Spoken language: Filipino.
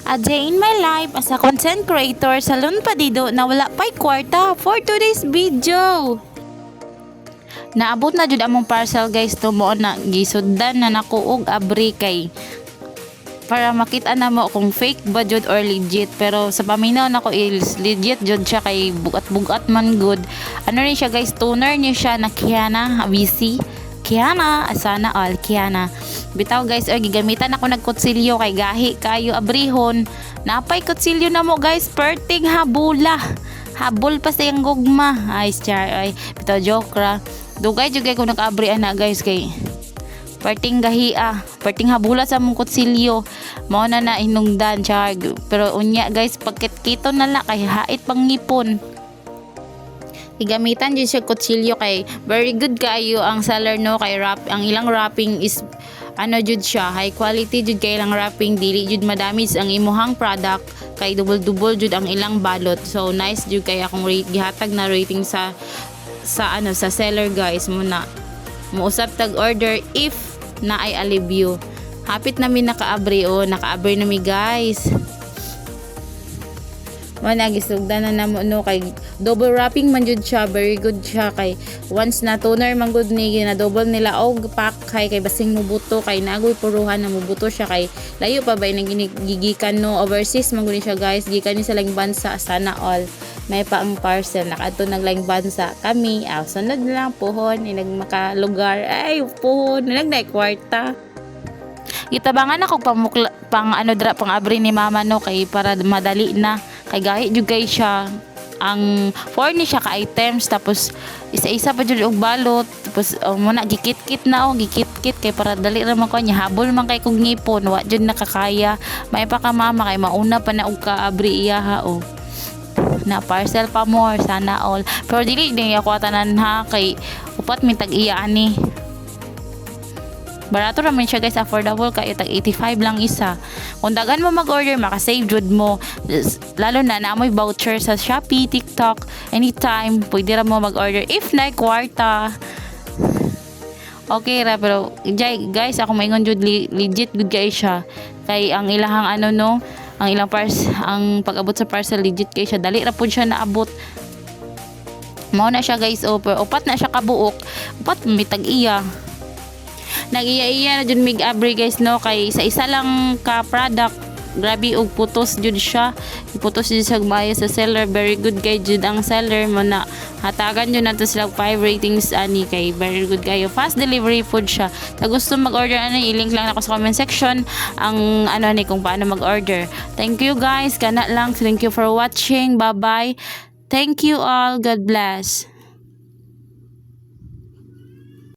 A day in my life as a content creator sa Padido na wala pa'y kwarta for today's video. Naabot na jud among parcel guys, tumo na gisuddan na nakuog abri kay para makita na mo kung fake ba jud or legit, pero sa paminaw nako is legit jud siya kay bugat-bugat man good. Ano rin siya guys, toner niya siya na Kiana BC. Kiana, asana all Kiana. Bitaw guys, gigamitan ako nagkutsilyo kay gahi kayo abrihon. Napay kutsilyo na mo guys, perting habula. Habol pa sa yung gugma. Ay, char, ay. Bitaw joke ra. Dugay jugay ko nag-abri ana guys kay perting gahia, perting habula sa mong kutsilyo. Mao na na inungdan char. Pero unya guys, pagkit-kito na la kay hait pang ngipon. Igamitan jud siya kutsilyo kay very good kayo ang seller no, kay ang ilang wrapping is ano jud siya, high quality jud kay ilang wrapping, dili jud madamage ang imuhang product, kay double jud ang ilang balot. So nice jud kay akong gihatag na rating sa seller guys. Muna muusap tag order if na ay alibyo. Hapit namin nakaabri nakaabri nami guys. Wala gisugdan na namo no, kay double wrapping man jud siya, very good siya kay once na toner man gud ni na double nila og pack kay basing mubuto, kay nagoy puruhan na mubuto siya kay layo pa ba nang gigikan no, overseas man gud siya guys, gikan ni sa laing bansa. Sana all may pa ang parcel nakadto naglaing bansa kami. Sunod na lang puhon nagmakalugar ay puhon nagnay kwarta. Gitabangan ako pang abri ni mama no, kay para madali na kay gahi jud kay siya ang 4 ni siya ka items, tapos isa-isa pa jud og balot, tapos muna gikit-kit na gikit-kit kay para dali ra man ko nya, habol man kay kog ngipon wa jud nakakaya. May pa ka mama kay mauna pa na og kaabri iya ha na parcel pa more, sana all. Pero dili din ako tanan ha, kay upat mi tag iya ani. Barato raman siya guys, affordable kay tag 85 lang isa. Kung dagan mo mag-order, makasave jud mo. Lalo na naamoy voucher sa Shopee, TikTok, anytime pwede ra mo mag-order if na kwarta. Okay ra, pero guys ako maingon jud legit good guys siya. Kay ang ilahang ang ilang ang pag-abot sa parcel legit kay siya, dali ra pud siya naabot. Mao na siya guys, upat na siya kabuok. Upat mitag iya. Nag-iya na jud mig abri guys no, kay sa isa lang ka product grabe og putos jud siya. Putos jud sa maayo sa seller, very good kay jud ang seller mo na hatagan jud nato sila 5 ratings ani, kay very good kayo, fast delivery food siya. Sa gusto mag-order i-link lang ako sa comment section ang kung paano mag-order. Thank you guys, kana lang. Thank you for watching. Bye bye. Thank you all. God bless.